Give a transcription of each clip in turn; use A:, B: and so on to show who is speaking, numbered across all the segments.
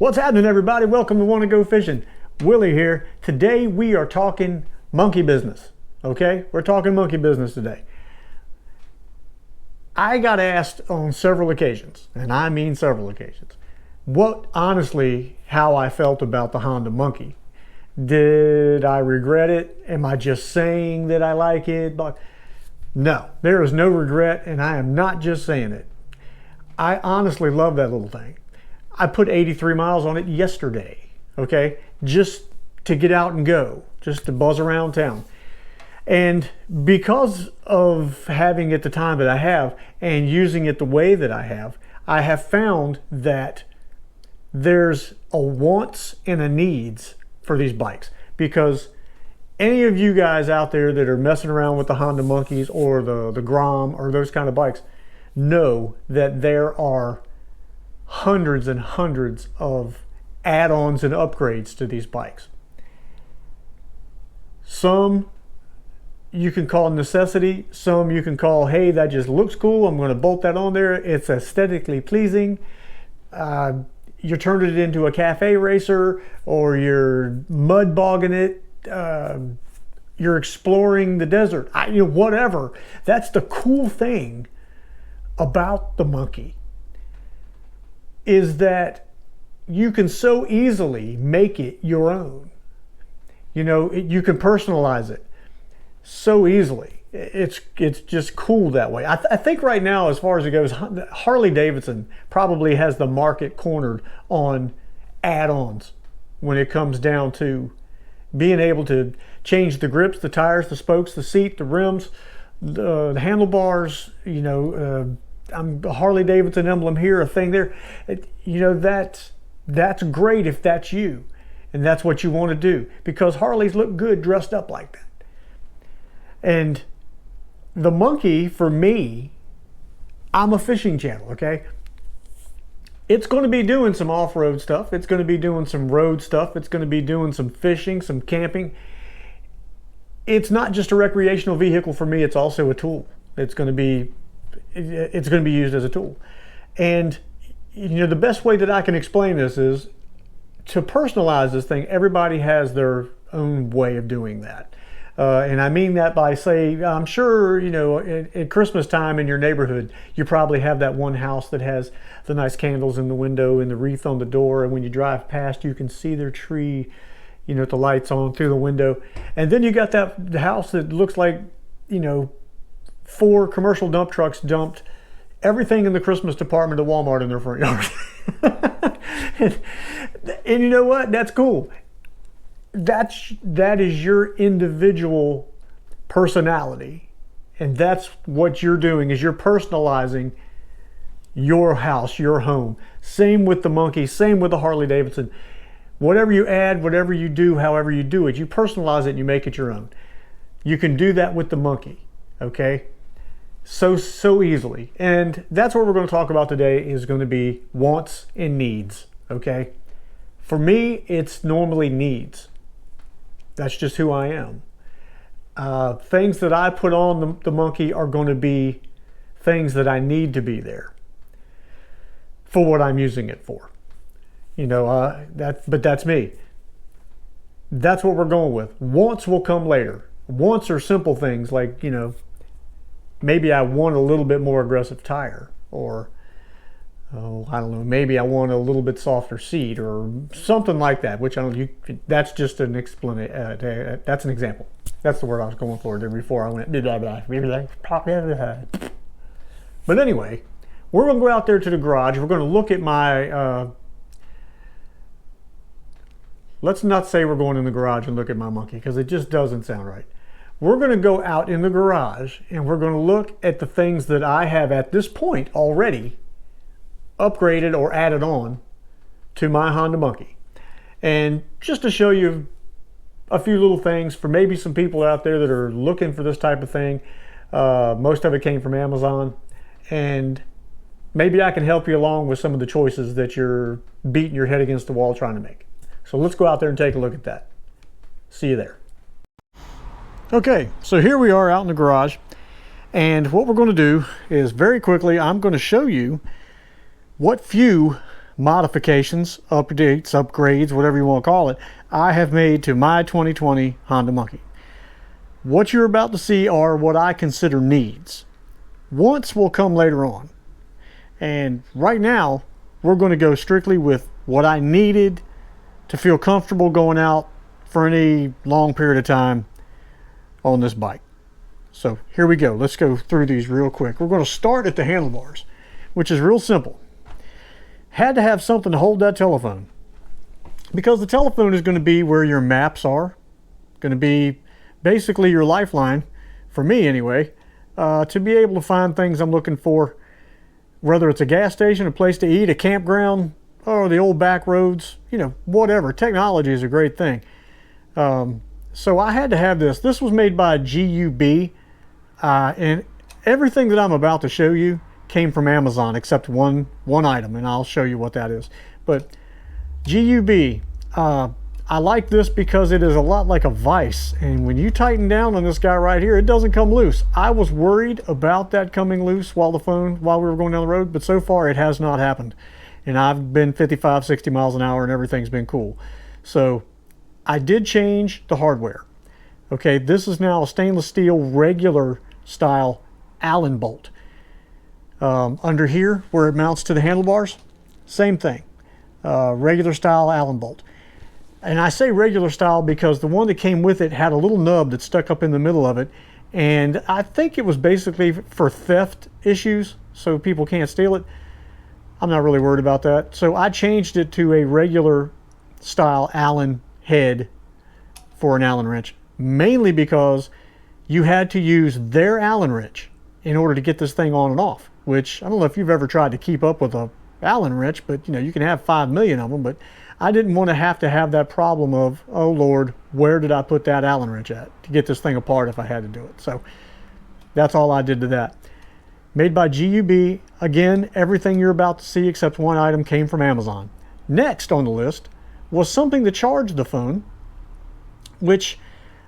A: What's happening, everybody? Welcome to Wanna Go Fishing. Willie here. Today we are talking monkey business. Okay, we're talking monkey business today. I got asked on several occasions, and I mean several occasions, how I felt about the Honda Monkey. Did I regret it? Am I just saying that I like it? But no, there is no regret, and I am not just saying it. I honestly love that little thing. I put 83 miles on it yesterday, okay? Just to get out and go, just to buzz around town. And because of having it the time that I have and using it the way that I have found that there's a wants and a needs for these bikes. Because any of you guys out there that are messing around with the Honda Monkeys or the Grom or those kind of bikes know that there are hundreds and hundreds of add-ons and upgrades to these bikes. Some you can call necessity, some you can call, hey, that just looks cool, I'm going to bolt that on there, it's aesthetically pleasing. You're turning it into a cafe racer, or you're mud bogging it, you're exploring the desert, whatever. That's the cool thing about the Monkey, is that you can so easily make it your own. You can personalize it so easily. It's just cool that way. I think right now, as far as it goes, Harley Davidson probably has the market cornered on add-ons when it comes down to being able to change the grips, the tires, the spokes, the seat, the rims, the handlebars, a Harley Davidson emblem here, a thing there. That's great if that's you and that's what you want to do, because Harleys look good dressed up like that. And the Monkey, for me, I'm a fishing channel, okay? It's going to be doing some off-road stuff. It's going to be doing some road stuff. It's going to be doing some fishing, some camping. It's not just a recreational vehicle for me. It's also a tool. It's going to be used as a tool. And the best way that I can explain this is to personalize this thing. Everybody has their own way of doing that. And I mean that by saying, I'm sure, at Christmas time in your neighborhood, you probably have that one house that has the nice candles in the window and the wreath on the door. And when you drive past, you can see their tree, with the lights on through the window. And then you got the house that looks like, 4 commercial dump trucks dumped everything in the Christmas department of Walmart in their front yard. and you know what? That's cool. That is your individual personality, and that's what you're doing, is you're personalizing your house, your home. Same with the Monkey, same with the Harley Davidson. Whatever you add, whatever you do, however you do it, you personalize it and you make it your own. You can do that with the Monkey, okay? So easily. And that's what we're going to talk about today, is going to be wants and needs, okay? For me, it's normally needs. That's just who I am. Things that I put on the Monkey are going to be things that I need to be there for what I'm using it for. But that's me. That's what we're going with. Wants will come later. Wants are simple things like, maybe I want a little bit more aggressive tire, or I don't know, maybe I want a little bit softer seat or something like that, which that's just an explanation. That's an example. That's the word I was going for there before I went blah, blah, blah. But anyway, we're going to go out there to the garage. We're going to look at my, let's not say we're going in the garage and look at my Monkey, because it just doesn't sound right. We're going to go out in the garage and we're going to look at the things that I have at this point already upgraded or added on to my Honda Monkey. And just to show you a few little things for maybe some people out there that are looking for this type of thing. Most of it came from Amazon, and maybe I can help you along with some of the choices that you're beating your head against the wall trying to make. So let's go out there and take a look at that. See you there. Okay, so here we are out in the garage, and what we're going to do is very quickly I'm going to show you what few modifications, updates, upgrades, whatever you want to call it, I have made to my 2020 Honda Monkey. What you're about to see are what I consider needs. Wants will come later on. And right now, we're going to go strictly with what I needed to feel comfortable going out for any long period of time on this bike. So here we go. Let's go through these real quick. We're going to start at the handlebars, which is real simple. Had to have something to hold that telephone, because the telephone is going to be where your maps are, going to be basically your lifeline, for me anyway, to be able to find things I'm looking for, whether it's a gas station, a place to eat, a campground, or the old back roads, you know, whatever. Technology is a great thing. So I had to have this. This was made by GUB, and everything that I'm about to show you came from Amazon except one item, and I'll show you what that is. But GUB, I like this because it is a lot like a vise, and when you tighten down on this guy right here, it doesn't come loose. I was worried about that coming loose while we were going down the road, but so far it has not happened. And I've been 55, 60 miles an hour and everything's been cool. So I did change the hardware. Okay, this is now a stainless steel regular style Allen bolt. Under here where it mounts to the handlebars, same thing, regular style Allen bolt. And I say regular style because the one that came with it had a little nub that stuck up in the middle of it, and I think it was basically for theft issues, so people can't steal it. I'm not really worried about that. So I changed it to a regular style Allen head for an Allen wrench, mainly because you had to use their Allen wrench in order to get this thing on and off, which I don't know if you've ever tried to keep up with a Allen wrench, but you know, you can have 5 million of them, but I didn't want to have that problem of, oh Lord, where did I put that Allen wrench at to get this thing apart if I had to do it. So that's all I did to that. Made by GUB. Again, everything you're about to see except one item came from Amazon. Next on the list was something to charge the phone, which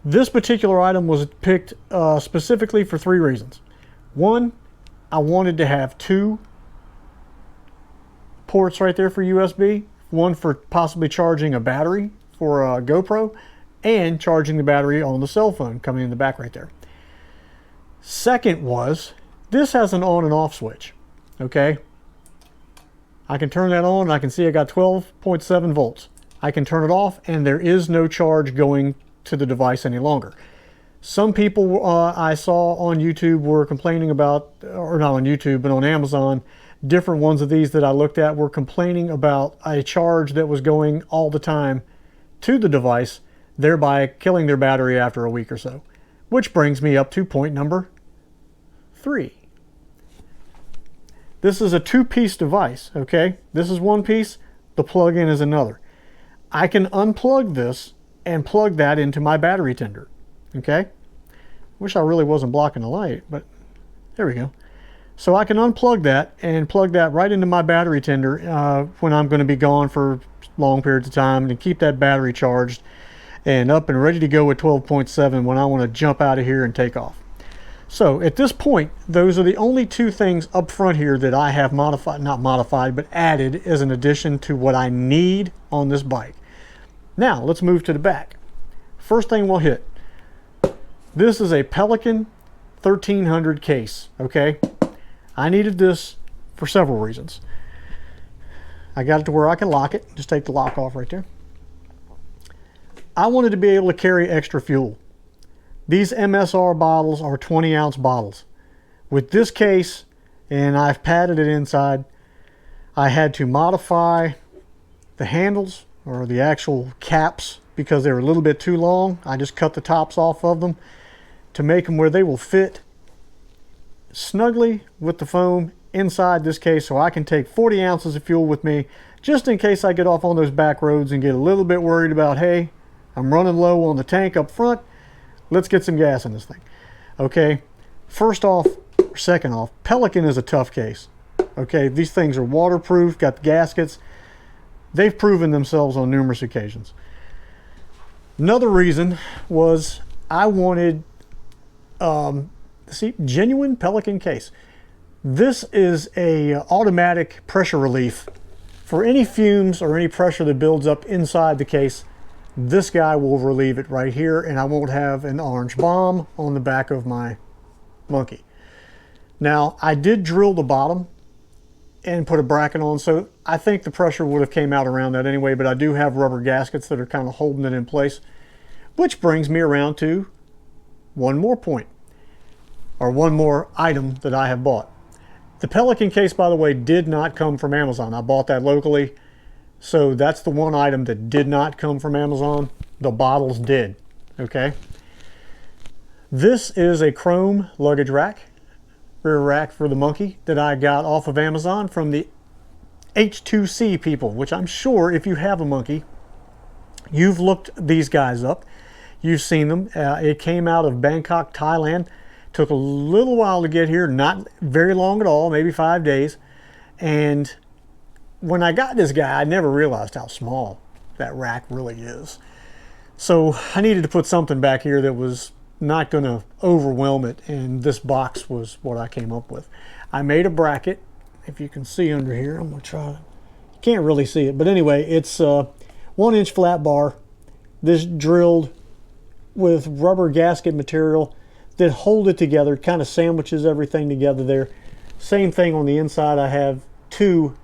A: this particular item was picked specifically for 3 reasons. One, I wanted to have 2 ports right there for USB. One for possibly charging a battery for a GoPro, and charging the battery on the cell phone coming in the back right there. Second was, this has an on and off switch, okay? I can turn that on and I can see I got 12.7 volts. I can turn it off and there is no charge going to the device any longer. Some people I saw on YouTube were complaining about, or not on YouTube, but on Amazon, different ones of these that I looked at were complaining about a charge that was going all the time to the device, thereby killing their battery after a week or so. Which brings me up to point number 3. This is a 2-piece device, okay? This is one piece, the plug-in is another. I can unplug this and plug that into my battery tender, okay? Wish I really wasn't blocking the light, but there we go. So I can unplug that and plug that right into my battery tender when I'm going to be gone for long periods of time, and keep that battery charged and up and ready to go at 12.7 when I want to jump out of here and take off. So at this point, those are the only 2 things up front here that I have modified, not modified, but added as an addition to what I need on this bike. Now let's move to the back. First thing we'll hit. This is a Pelican 1300 case, okay? I needed this for several reasons. I got it to where I can lock it. Just take the lock off right there. I wanted to be able to carry extra fuel. These MSR bottles are 20-ounce bottles. With this case, and I've padded it inside, I had to modify the handles, or the actual caps, because they were a little bit too long. I just cut the tops off of them to make them where they will fit snugly with the foam inside this case, so I can take 40 ounces of fuel with me, just in case I get off on those back roads and get a little bit worried about, hey, I'm running low on the tank up front, let's get some gas in this thing. Okay, first off, or second off, Pelican is a tough case. Okay, these things are waterproof, got the gaskets. They've proven themselves on numerous occasions. Another reason was I wanted genuine Pelican case. This is a automatic pressure relief For any fumes or any pressure that builds up inside the case, this guy will relieve it right here, and I won't have an orange bomb on the back of my monkey. Now, I did drill the bottom and put a bracket on, so I think the pressure would have came out around that anyway, but I do have rubber gaskets that are kind of holding it in place, which brings me around to one more point, or one more item that I have bought. The Pelican case, by the way, did not come from Amazon. I bought that locally, so that's the one item that did not come from Amazon. The bottles did, okay? This is a chrome luggage rack, rear rack for the monkey, that I got off of Amazon from the H2C people, which I'm sure if you have a monkey, you've looked these guys up. You've seen them. It came out of Bangkok, Thailand. Took a little while to get here, not very long at all, maybe 5 days. And when I got this guy, I never realized how small that rack really is. So I needed to put something back here that was not going to overwhelm it, and this box was what I came up with. I made a bracket, if you can see under here. I'm going to try to, you can't really see it, but anyway, it's a 1-inch flat bar. This drilled with rubber gasket material that hold it together, kind of sandwiches everything together there. Same thing on the inside. I have 2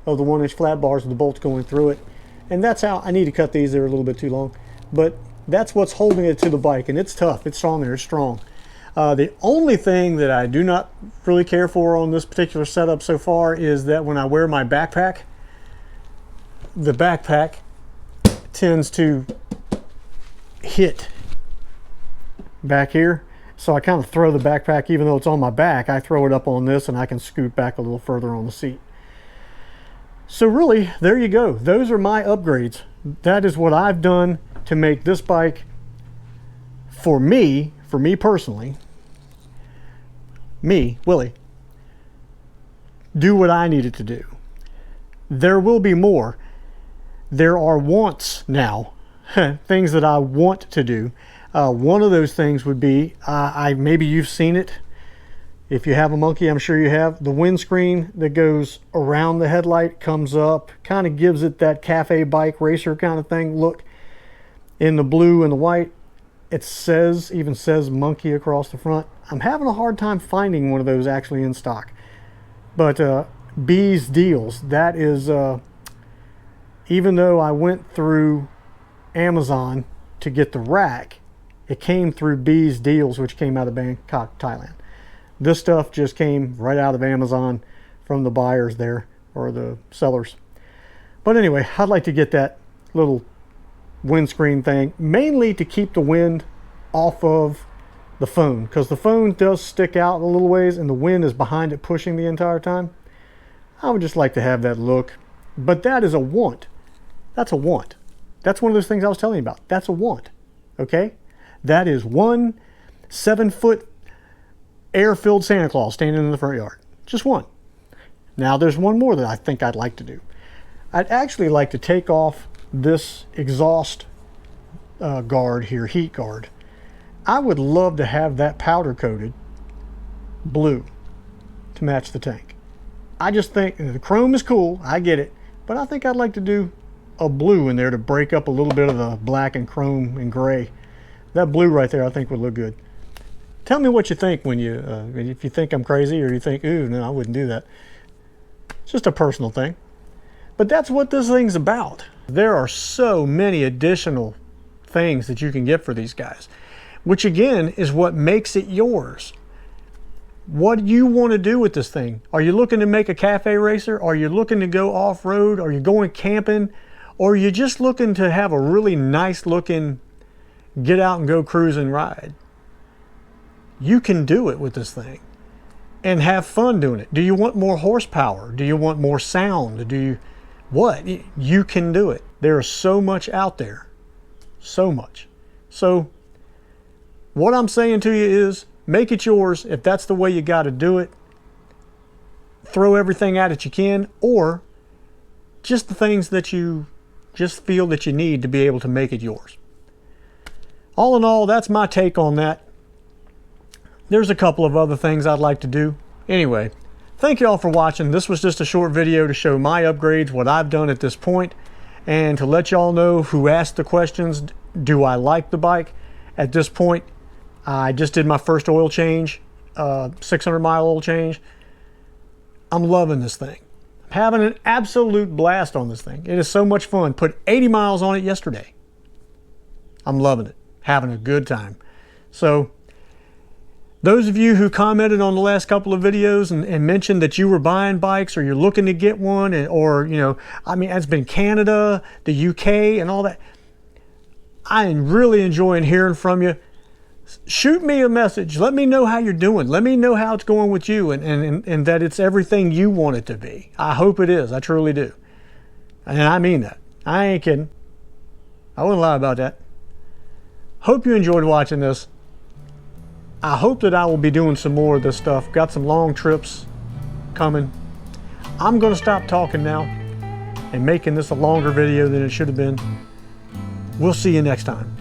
A: of the 1-inch flat bars with the bolts going through it, and that's how I need to cut these. They're a little bit too long, but that's what's holding it to the bike, and it's tough. It's strong there. It's strong. The only thing that I do not really care for on this particular setup so far is that when I wear my backpack, the backpack tends to hit back here. So I kind of throw the backpack, even though it's on my back, I throw it up on this and I can scoot back a little further on the seat. So really, there you go. Those are my upgrades. That is what I've done to make this bike, for me personally, me, Willie, do what I needed to do. There will be more. There are wants now, things that I want to do. One of those things would be, maybe you've seen it. If you have a monkey, I'm sure you have. The windscreen that goes around the headlight comes up, kind of gives it that cafe bike racer kind of thing look. In the blue and the white, it even says monkey across the front. I'm having a hard time finding one of those actually in stock. But B's Deals, that is, even though I went through Amazon to get the rack, it came through B's Deals, which came out of Bangkok, Thailand. This stuff just came right out of Amazon from the buyers there, or the sellers. But anyway, I'd like to get that little windscreen thing, mainly to keep the wind off of the phone, because the phone does stick out a little ways and the wind is behind it pushing the entire time. I would just like to have that look, but that is a want. That's a want. That's one of those things I was telling you about. That's a want, okay? That is one 7-foot air-filled Santa Claus standing in the front yard. Just one. Now there's one more that I think I'd like to do. I'd actually like to take off this exhaust guard here, heat guard. I would love to have that powder coated blue to match the tank. I just think the chrome is cool, I get it, but I think I'd like to do a blue in there to break up a little bit of the black and chrome and gray. That blue right there I think would look good. Tell me what you think when you, if you think I'm crazy or you think, ooh, no, I wouldn't do that. It's just a personal thing. But that's what this thing's about. There are so many additional things that you can get for these guys, which again is what makes it yours. What do you want to do with this thing? Are you looking to make a cafe racer? Are you looking to go off-road? Are you going camping? Or are you just looking to have a really nice looking get out and go cruise and ride? You can do it with this thing and have fun doing it. Do you want more horsepower? Do you want more sound? Do you what? You can do it. There is so much out there. So much. So what I'm saying to you is make it yours. If that's the way you got to do it, throw everything at it you can, or just the things that you just feel that you need to be able to make it yours. All in all, that's my take on that. There's a couple of other things I'd like to do. Anyway, Thank you all for watching. This was just a short video to show my upgrades, what I've done at this point, and to let y'all know who asked the questions, do I like the bike? At this point, I just did my first oil change, 600-mile oil change. I'm loving this thing. I'm having an absolute blast on this thing. It is so much fun. Put 80 miles on it yesterday. I'm loving it, having a good time. So those of you who commented on the last couple of videos and mentioned that you were buying bikes or you're looking to get one, or, you know, I mean, it's been Canada, the UK, and all that. I am really enjoying hearing from you. Shoot me a message. Let me know how you're doing. Let me know how it's going with you, and that it's everything you want it to be. I hope it is. I truly do. And I mean that. I ain't kidding. I wouldn't lie about that. Hope you enjoyed watching this. I hope that I will be doing some more of this stuff. Got some long trips coming. I'm going to stop talking now and making this a longer video than it should have been. We'll see you next time.